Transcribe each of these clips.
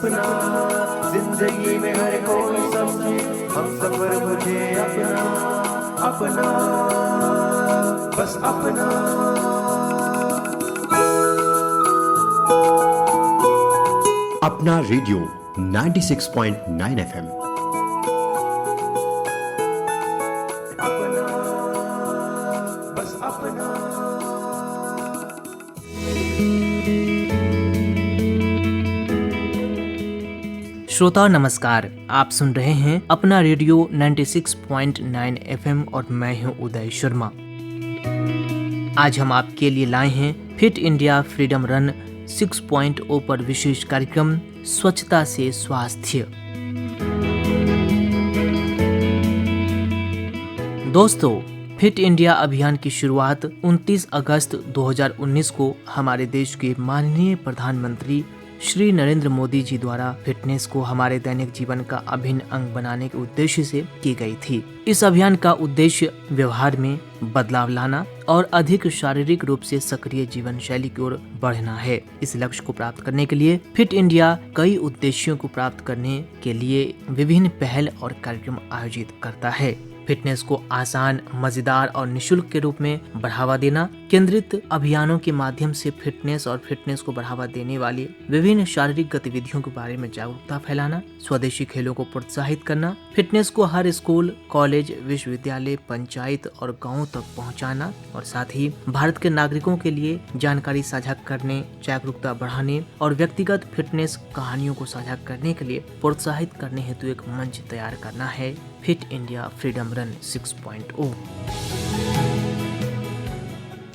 अपना, जिंदगी में हर कोई समझे हम सफर मुझे अपना, अपना, बस अपना। अपना रेडियो 96.9 FM। अपना, बस अपना। श्रोता नमस्कार, आप सुन रहे हैं अपना रेडियो 96.9 FM और मैं हूं उदय शर्मा। आज हम आपके लिए लाए हैं फिट इंडिया फ्रीडम रन 6.0 पर विशेष कार्यक्रम स्वच्छता से स्वास्थ्य। दोस्तों, फिट इंडिया अभियान की शुरुआत 29 अगस्त 2019 को हमारे देश के माननीय प्रधानमंत्री श्री नरेंद्र मोदी जी द्वारा फिटनेस को हमारे दैनिक जीवन का अभिन्न अंग बनाने के उद्देश्य से की गई थी। इस अभियान का उद्देश्य व्यवहार में बदलाव लाना और अधिक शारीरिक रूप से सक्रिय जीवन शैली की ओर बढ़ना है। इस लक्ष्य को प्राप्त करने के लिए फिट इंडिया कई उद्देश्यों को प्राप्त करने के लिए विभिन्न पहल और कार्यक्रम आयोजित करता है। फिटनेस को आसान, मजेदार और निशुल्क के रूप में बढ़ावा देना, केंद्रित अभियानों के माध्यम से फिटनेस और फिटनेस को बढ़ावा देने वाली विभिन्न शारीरिक गतिविधियों के बारे में जागरूकता फैलाना, स्वदेशी खेलों को प्रोत्साहित करना, फिटनेस को हर स्कूल, कॉलेज, विश्वविद्यालय, पंचायत और गाँव तक पहुँचाना और साथ ही भारत के नागरिकों के लिए जानकारी साझा करने, जागरूकता बढ़ाने और व्यक्तिगत फिटनेस कहानियों को साझा करने के लिए प्रोत्साहित करने हेतु एक मंच तैयार करना है फिट इंडिया फ्रीडम रन 6.0।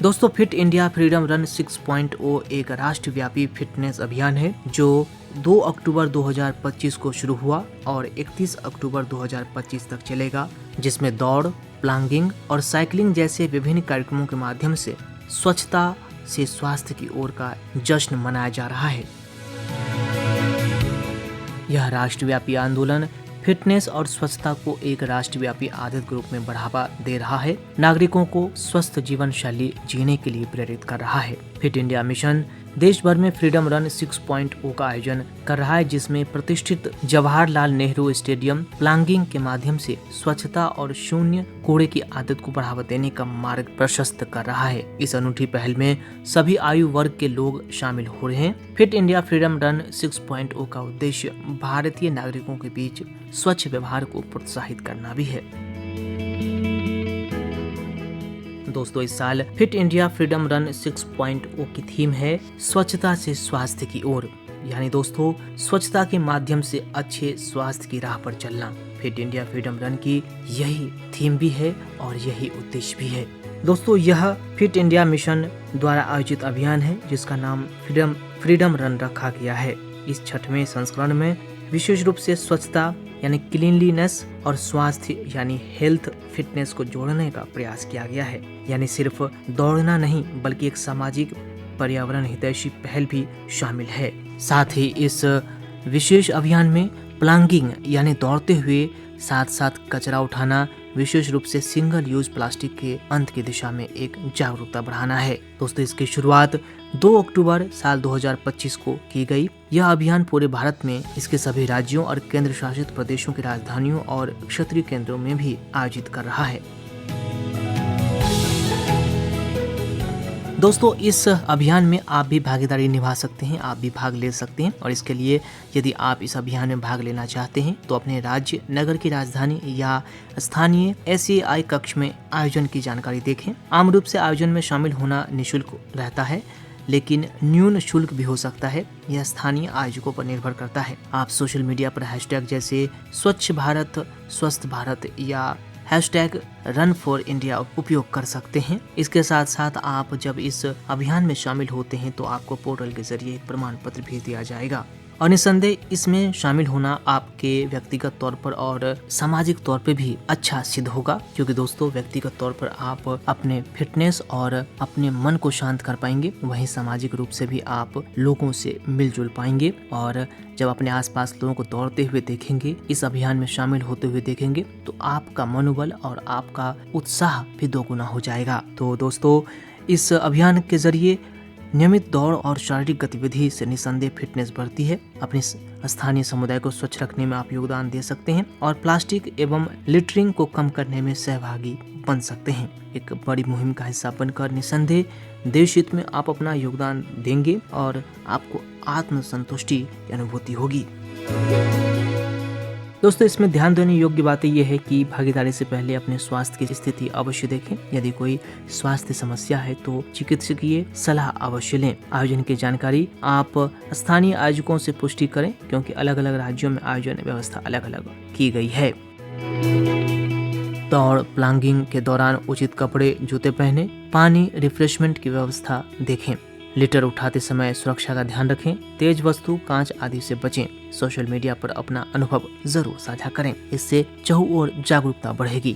दोस्तों, फिट इंडिया फ्रीडम रन 6.0 एक राष्ट्रव्यापी फिटनेस अभियान है जो 2 अक्टूबर 2025 को शुरू हुआ और 31 अक्टूबर 2025 तक चलेगा, जिसमें दौड़, प्लांगिंग और साइकिलिंग जैसे विभिन्न कार्यक्रमों के माध्यम से स्वच्छता से स्वास्थ्य की ओर का जश्न मनाया जा रहा है। यह राष्ट्रव्यापी आंदोलन फिटनेस और स्वच्छता को एक राष्ट्रव्यापी आदत के रूप में बढ़ावा दे रहा है, नागरिकों को स्वस्थ जीवन शैली जीने के लिए प्रेरित कर रहा है। फिट इंडिया मिशन देश भर में फ्रीडम रन 6.0 का आयोजन कर रहा है, जिसमें प्रतिष्ठित जवाहरलाल नेहरू स्टेडियम प्लांगिंग के माध्यम से स्वच्छता और शून्य कूड़े की आदत को बढ़ावा देने का मार्ग प्रशस्त कर रहा है। इस अनूठी पहल में सभी आयु वर्ग के लोग शामिल हो रहे हैं। फिट इंडिया फ्रीडम रन 6.0 का उद्देश्य भारतीय नागरिकों के बीच स्वच्छ व्यवहार को प्रोत्साहित करना भी है। दोस्तों, इस साल फिट इंडिया फ्रीडम रन 6.0 की थीम है स्वच्छता से स्वास्थ्य की ओर, यानी दोस्तों स्वच्छता के माध्यम से अच्छे स्वास्थ्य की राह पर चलना। फिट इंडिया फ्रीडम रन की यही थीम भी है और यही उद्देश्य भी है। दोस्तों, यह फिट इंडिया मिशन द्वारा आयोजित अभियान है जिसका नाम फ्रीडम रन रखा गया है। इस 6वें संस्करण में विशेष रूप से स्वच्छता यानी क्लीनलीनेस और स्वास्थ्य यानी हेल्थ फिटनेस को जोड़ने का प्रयास किया गया है। यानी सिर्फ दौड़ना नहीं बल्कि एक सामाजिक पर्यावरण हितैषी पहल भी शामिल है। साथ ही इस विशेष अभियान में प्लांगिंग यानी दौड़ते हुए साथ साथ कचरा उठाना, विशेष रूप से सिंगल यूज प्लास्टिक के अंत की दिशा में एक जागरूकता बढ़ाना है। दोस्तों, इसकी शुरुआत 2 अक्टूबर साल 2025 को की गई। यह अभियान पूरे भारत में इसके सभी राज्यों और केंद्र शासित प्रदेशों की राजधानियों और क्षेत्रीय केंद्रों में भी आयोजित कर रहा है। दोस्तों, इस अभियान में आप भी भागीदारी निभा सकते हैं, आप भी भाग ले सकते हैं और इसके लिए यदि आप इस अभियान में भाग लेना चाहते हैं तो अपने राज्य, नगर की राजधानी या स्थानीय SAI कक्ष में आयोजन की जानकारी देखें। आम रूप से आयोजन में शामिल होना निःशुल्क रहता है, लेकिन न्यून शुल्क भी हो सकता है। यह स्थानीय आयोजकों पर निर्भर करता है। आप सोशल मीडिया पर हैशटैग जैसे स्वच्छ भारत, स्वस्थ भारत या हैशटैग रन फॉर इंडिया उपयोग कर सकते हैं। इसके साथ साथ आप जब इस अभियान में शामिल होते हैं तो आपको पोर्टल के जरिए एक प्रमाण पत्र भी दिया जाएगा और निसंदेह इसमें शामिल होना आपके व्यक्तिगत तौर पर और सामाजिक तौर पे भी अच्छा सिद्ध होगा, क्योंकि दोस्तों व्यक्तिगत तौर पर आप अपने फिटनेस और अपने मन को शांत कर पाएंगे, वहीं सामाजिक रूप से भी आप लोगों से मिलजुल पाएंगे और जब अपने आसपास लोगों को दौड़ते हुए देखेंगे, इस अभियान में शामिल होते हुए देखेंगे तो आपका मनोबल और आपका उत्साह भी दोगुना हो जाएगा। तो दोस्तों इस अभियान के जरिए नियमित दौड़ और शारीरिक गतिविधि से निस्संदेह फिटनेस बढ़ती है। अपने स्थानीय समुदाय को स्वच्छ रखने में आप योगदान दे सकते हैं और प्लास्टिक एवं लिटरिंग को कम करने में सहभागी बन सकते हैं। एक बड़ी मुहिम का हिस्सा बनकर निस्संदेह देश हित में आप अपना योगदान देंगे और आपको आत्मसंतुष्टि की अनुभूति होगी। दोस्तों, इसमें ध्यान देने योग्य बातें यह है कि भागीदारी से पहले अपने स्वास्थ्य की स्थिति अवश्य देखें। यदि कोई स्वास्थ्य समस्या है तो चिकित्सकीय सलाह अवश्य लें। आयोजन की जानकारी आप स्थानीय आयोजकों से पुष्टि करें, क्योंकि अलग अलग राज्यों में आयोजन व्यवस्था अलग अलग की गई है। दौड़ प्लांगिंग के दौरान उचित कपड़े जूते पहने, पानी रिफ्रेशमेंट की व्यवस्था देखें। लिटर उठाते समय सुरक्षा का ध्यान रखें। तेज वस्तु, कांच आदि से बचें। सोशल मीडिया पर अपना अनुभव जरूर साझा करें, इससे चहुओर जागरूकता बढ़ेगी।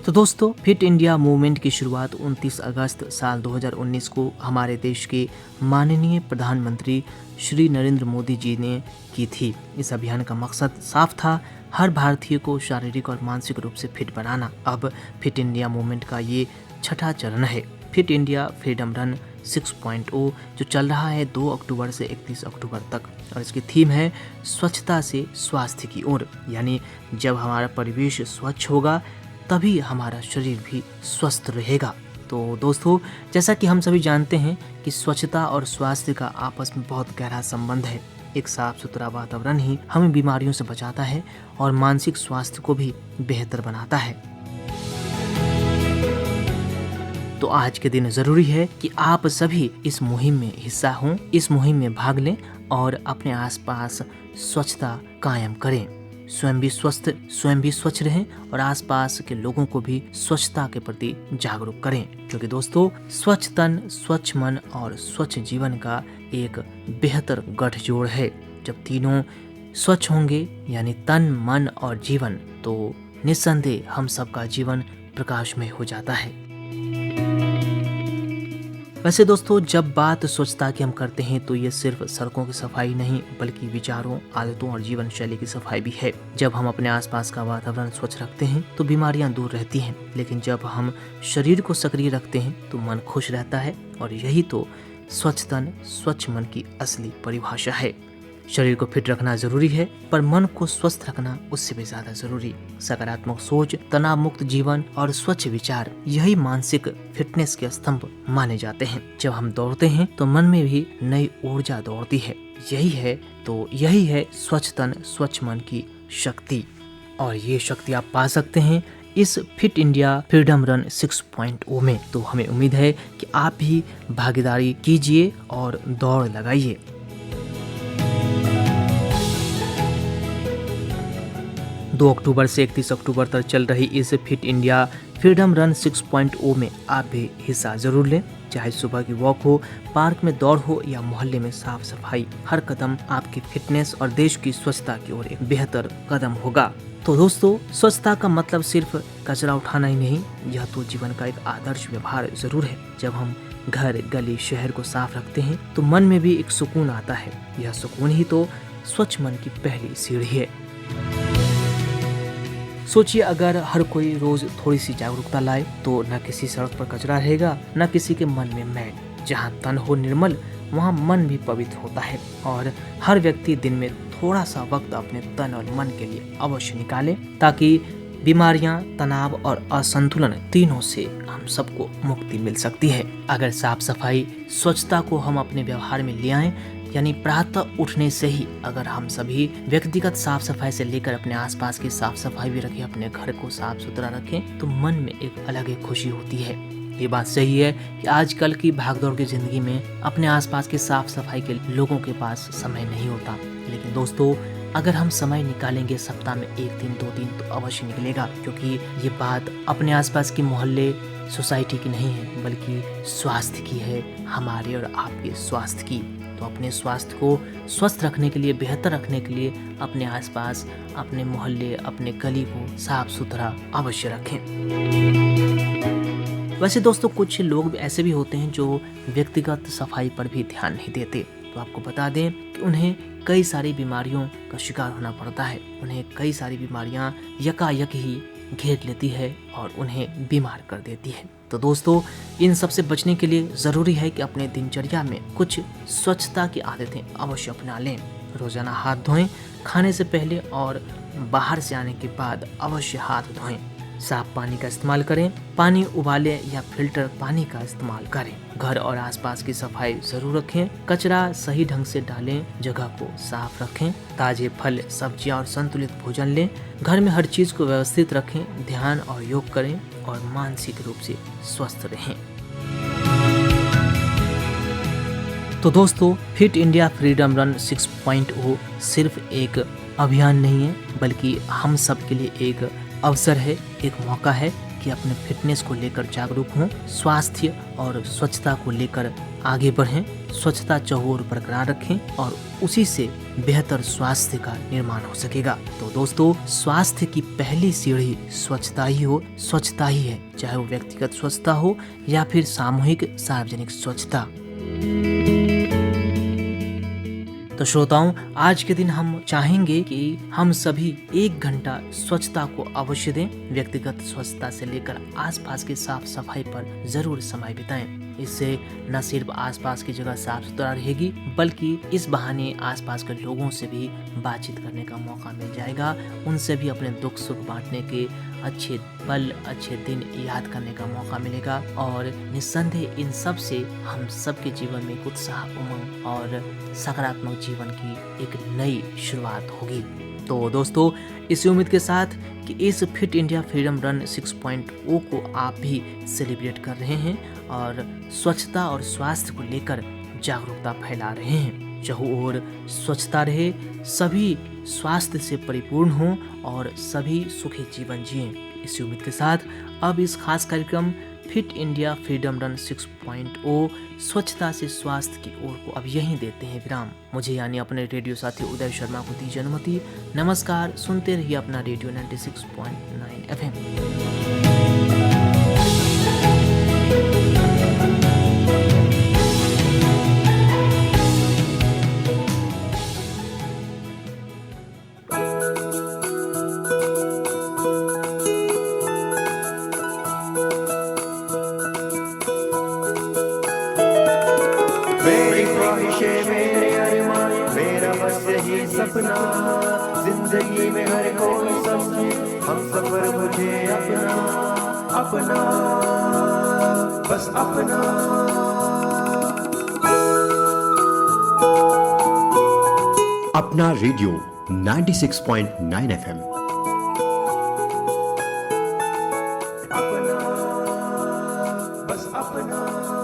तो दोस्तों, फिट इंडिया मूवमेंट की शुरुआत 29 अगस्त साल 2019 को हमारे देश के माननीय प्रधानमंत्री श्री नरेंद्र मोदी जी ने की थी। इस अभियान का मकसद साफ था, हर भारतीय को शारीरिक और मानसिक रूप से फिट बनाना। अब फिट इंडिया मूवमेंट का ये छठा चरण है। फिट इंडिया फ्रीडम रन 6.0 जो चल रहा है 2 अक्टूबर से 31 अक्टूबर तक, और इसकी थीम है स्वच्छता से स्वास्थ्य की ओर। यानी जब हमारा परिवेश स्वच्छ होगा तभी हमारा शरीर भी स्वस्थ रहेगा। तो दोस्तों, जैसा कि हम सभी जानते हैं कि स्वच्छता और स्वास्थ्य का आपस में बहुत गहरा संबंध है। एक साफ सुथरा वातावरण ही हमें बीमारियों से बचाता है और मानसिक स्वास्थ्य को भी बेहतर बनाता है। तो आज के दिन जरूरी है कि आप सभी इस मुहिम में हिस्सा हों, इस मुहिम में भाग लें और अपने आसपास स्वच्छता कायम करें। स्वयं भी स्वच्छ रहें और आसपास के लोगों को भी स्वच्छता के प्रति जागरूक करें, क्योंकि दोस्तों, स्वच्छ तन, स्वच्छ मन और स्वच्छ जीवन का एक बेहतर गठजोड़ है। जब तीनों स्वच्छ होंगे, यानी तन, मन और जीवन, तो निस्संदेह हम सबका जीवन प्रकाशमय हो जाता है। वैसे दोस्तों, जब बात स्वच्छता की हम करते हैं तो ये सिर्फ सड़कों की सफाई नहीं, बल्कि विचारों, आदतों और जीवन शैली की सफाई भी है। जब हम अपने आसपास का वातावरण स्वच्छ रखते हैं तो बीमारियां दूर रहती हैं, लेकिन जब हम शरीर को सक्रिय रखते हैं तो मन खुश रहता है, और यही तो स्वच्छ तन, स्वच्छ मन की असली परिभाषा है। शरीर को फिट रखना जरूरी है, पर मन को स्वस्थ रखना उससे भी ज्यादा जरूरी। सकारात्मक सोच, तनाव मुक्त जीवन और स्वच्छ विचार, यही मानसिक फिटनेस के स्तंभ माने जाते हैं। जब हम दौड़ते हैं तो मन में भी नई ऊर्जा दौड़ती है। यही है स्वच्छ तन, स्वच्छ मन की शक्ति, और ये शक्ति आप पा सकते हैं इस फिट इंडिया फ्रीडम रन 6.0 में। तो हमें उम्मीद है कि आप भी भागीदारी कीजिए और दौड़ लगाइए। दो अक्टूबर से 31 अक्टूबर तक चल रही इस फिट इंडिया फ्रीडम रन 6.0 में आप भी हिस्सा जरूर लें। चाहे सुबह की वॉक हो, पार्क में दौड़ हो या मोहल्ले में साफ सफाई, हर कदम आपकी फिटनेस और देश की स्वच्छता की ओर एक बेहतर कदम होगा। तो दोस्तों, स्वच्छता का मतलब सिर्फ कचरा उठाना ही नहीं, यह तो जीवन का एक आदर्श व्यवहार जरूर है। जब हम घर, गली, शहर को साफ रखते हैं तो मन में भी एक सुकून आता है। यह सुकून ही तो स्वच्छ मन की पहली सीढ़ी है। सोचिए, अगर हर कोई रोज थोड़ी सी जागरूकता लाए तो न किसी सड़क पर कचरा रहेगा, न किसी के मन में मैल। जहाँ तन हो निर्मल, वहाँ मन भी पवित्र होता है। और हर व्यक्ति दिन में थोड़ा सा वक्त अपने तन और मन के लिए अवश्य निकाले, ताकि बीमारियां, तनाव और असंतुलन तीनों से हम सबको मुक्ति मिल सकती है। अगर साफ सफाई, स्वच्छता को हम अपने व्यवहार में ले आएं, यानी प्रातः उठने से ही अगर हम सभी व्यक्तिगत साफ सफाई से लेकर अपने आसपास की साफ सफाई भी रखें, अपने घर को साफ सुथरा रखें, तो मन में एक अलग ही खुशी होती है। ये बात सही है कि आजकल की भागदौड़ की जिंदगी में अपने आसपास की साफ सफाई के लोगों के पास समय नहीं होता, लेकिन दोस्तों, अगर हम समय निकालेंगे सप्ताह में 1 दिन 2 दिन तो अवश्य निकलेगा, क्योंकि ये बात अपने आसपास की मोहल्ले, सोसाइटी की नहीं है, बल्कि स्वास्थ्य की है, हमारे और आपके स्वास्थ्य की। तो अपने स्वास्थ्य को स्वस्थ रखने के लिए, बेहतर रखने के लिए अपने आसपास, अपने मोहल्ले, अपने गली को साफ सुथरा अवश्य रखें। वैसे दोस्तों, कुछ लोग ऐसे भी होते हैं जो व्यक्तिगत सफाई पर भी ध्यान नहीं देते। तो आपको बता दें कि उन्हें कई सारी बीमारियों का शिकार होना पड़ता है। उन्हें कई सारी बीमारियां यकायक ही घेर लेती है और उन्हें बीमार कर देती है। तो दोस्तों, इन सब से बचने के लिए ज़रूरी है कि अपने दिनचर्या में कुछ स्वच्छता की आदतें अवश्य अपना लें। रोज़ाना हाथ धोएं, खाने से पहले और बाहर से आने के बाद अवश्य हाथ धोएं। साफ पानी का इस्तेमाल करें, पानी उबालें या फिल्टर पानी का इस्तेमाल करें। घर और आसपास की सफाई जरूर रखें, कचरा सही ढंग से डालें, जगह को साफ रखें, ताजे फल, सब्जियां और संतुलित भोजन लें, घर में हर चीज को व्यवस्थित रखें, ध्यान और योग करें और मानसिक रूप से स्वस्थ रहें। तो दोस्तों, फिट इंडिया फ्रीडम रन 6.0 सिर्फ एक अभियान नहीं है, बल्कि हम सब के लिए एक अवसर है, एक मौका है कि अपने फिटनेस को लेकर जागरूक हों, स्वास्थ्य और स्वच्छता को लेकर आगे बढ़ें, स्वच्छता चहुओर बरकरार रखें और उसी से बेहतर स्वास्थ्य का निर्माण हो सकेगा। तो दोस्तों, स्वास्थ्य की पहली सीढ़ी स्वच्छता ही हो, स्वच्छता ही है, चाहे वो व्यक्तिगत स्वच्छता हो या फिर सामूहिक सार्वजनिक स्वच्छता। तो श्रोताओं, आज के दिन हम चाहेंगे कि हम सभी 1 घंटा स्वच्छता को अवश्य दें। व्यक्तिगत स्वच्छता से लेकर आसपास की साफ सफाई पर जरूर समय बिताएं। इससे न सिर्फ आसपास की जगह साफ सुथरा रहेगी, बल्कि इस बहाने आसपास के लोगों से भी बातचीत करने का मौका मिल जाएगा, उनसे भी अपने दुख सुख बांटने के अच्छे पल, अच्छे दिन याद करने का मौका मिलेगा और निस्संदेह इन सब से हम सबके जीवन में एक उत्साह, उमंग और सकारात्मक जीवन की एक नई शुरुआत होगी। तो दोस्तों, इसी उम्मीद के साथ कि इस फिट इंडिया फ्रीडम रन 6.0 को आप भी सेलिब्रेट कर रहे हैं और स्वच्छता और स्वास्थ्य को लेकर जागरूकता फैला रहे हैं। चारों ओर स्वच्छता रहे, सभी स्वास्थ्य से परिपूर्ण हों और सभी सुखी जीवन जिएं। इसी उम्मीद के साथ अब इस खास कार्यक्रम फिट इंडिया फ्रीडम रन 6.0 स्वच्छता से स्वास्थ्य की ओर को अब यहीं देते हैं विराम। मुझे यानी अपने रेडियो साथी उदय शर्मा को दीजिए अनुमति। नमस्कार, सुनते रहिए अपना रेडियो 96.9 FM। मेरी ख्वाहिशें, मेरे अरमान, मेरा बस यही सपना, जिंदगी में हर कोई समझे हम सफर मुझे अपना, अपना, बस अपना। अपना रेडियो 96.9 FM। अपना, बस अपना।